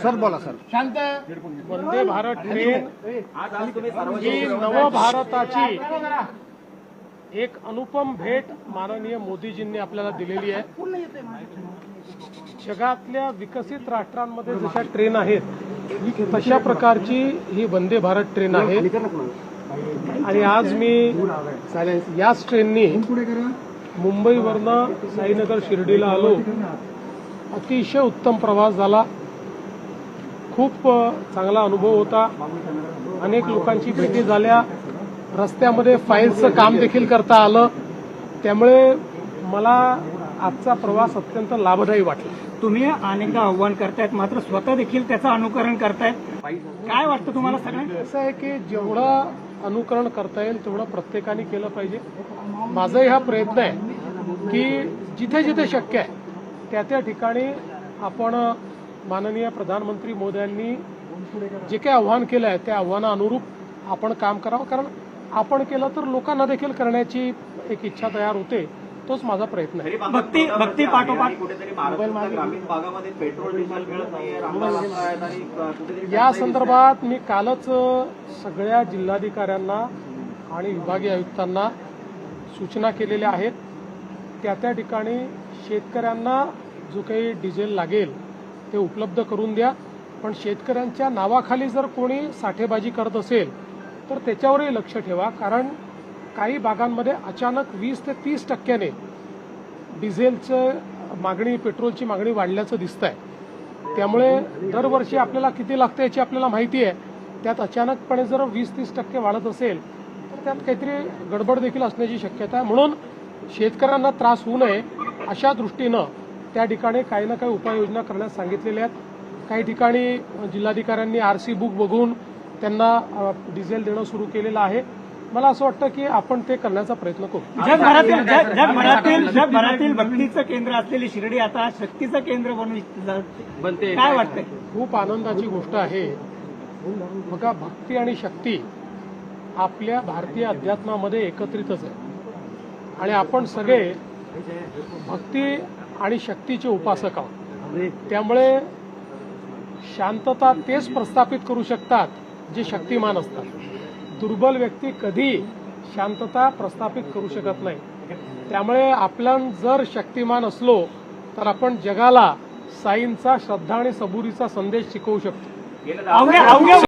Sir बोला sir. शांत. Vande Bharat train ही नवभारताची एक अनुपम भेट माननीय मोदीजींनी आपल्याला दिलेली आहे. जगातल्या विकसित राष्ट्रांमध्ये जशा ट्रेन आहेत तशा प्रकारची ही वंदे भारत ट्रेन आहे. आणि आज मी याच ट्रेननी मुंबईवरनं साईनगर शिर्डीला आलो. अतिशय उत्तम प्रवास झाला. खूप चांगला अनुभव होता. अनेक लोकांची भेटी झाल्या. रस्त्यामध्ये फाईल्सचं काम देखील करता आलं. त्यामुळे मला आजचा प्रवास अत्यंत लाभदायी वाटला. तुम्ही अनेकदा आव्हान करतायत मात्र स्वतः देखील त्याचं अनुकरण करतायत. काय वाटतं तुम्हाला सगळ्यांना? असं आहे की जेवढं अनुकरण करता येईल तेवढं प्रत्येकाने केलं पाहिजे. माझाही हा प्रयत्न आहे की जिथे जिथे शक्य आहे त्या त्या ठिकाणी आपण माननीय प्रधानमंत्री मोदयांनी जे काही आव्हान केलं आहे त्या आव्हाना अनुरूप आपण काम करावं. कारण आपण केलं तर लोकांना देखील करण्याची एक इच्छा तयार होते. तोच माझा प्रयत्न आहे. भक्ती पाठोपाठ कुठेतरी महाराष्ट्राच्या ग्रामीण भागामध्ये पेट्रोल डिझेल मिळत नाहीये, रांगा लागत आहेत आणि कुठेतरी या संदर्भात मी कालच सगळ्या जिल्हाधिकाऱ्यांना आणि विभागीय आयुक्तांना सूचना केलेल्या आहेत. त्या त्या ठिकाणी शेतकऱ्यांना जो काही डिझेल लागेल ते उपलब्ध करून द्या. पण शेतकऱ्यांच्या नावाखाली जर कोणी साठेबाजी करत असेल तर त्याच्यावरही लक्ष ठेवा. कारण काही भागांमध्ये अचानक 20 ते 30% डिझेलचं मागणी, पेट्रोलची मागणी वाढल्याचं दिसतंय. त्यामुळे दरवर्षी आपल्याला किती लागतं याची आपल्याला माहिती आहे. त्यात अचानकपणे जर 20-30% वाढत असेल तर त्यात काहीतरी गडबड देखील असण्याची शक्यता आहे. म्हणून शेतकऱ्यांना त्रास होऊ नये अशा दृष्टीनं त्या ठिकाणी काही ना काही उपाययोजना करण्यास सांगितलेल्या आहेत. काही ठिकाणी जिल्हाधिकाऱ्यांनी RC बुक बघून त्यांना डिझेल देणं सुरू केलेलं आहे. मला असं वाटतं की आपण ते करण्याचा प्रयत्न करू. जगभरातील भक्तीचं केंद्र असलेली शिर्डी आता शक्तीचं केंद्र बनते. काय वाटतंय? खूप आनंदाची गोष्ट आहे. बघा, भक्ती आणि शक्ती आपल्या भारतीय अध्यात्मामध्ये एकत्रितच आहे. आणि आपण सगळे भक्ती आणि शक्तीचे उपासक आहोत. त्यामुळे शांतता तेच प्रस्थापित करू शकतात जे शक्तिमान असतात. दुर्बल व्यक्ती कधी शांतता प्रस्थापित करू शकत नाही. त्यामुळे आपण जर शक्तिमान असलो तर आपण जगाला साईंचा श्रद्धा आणि सबुरीचा संदेश शिकवू शकतो. अवघ्या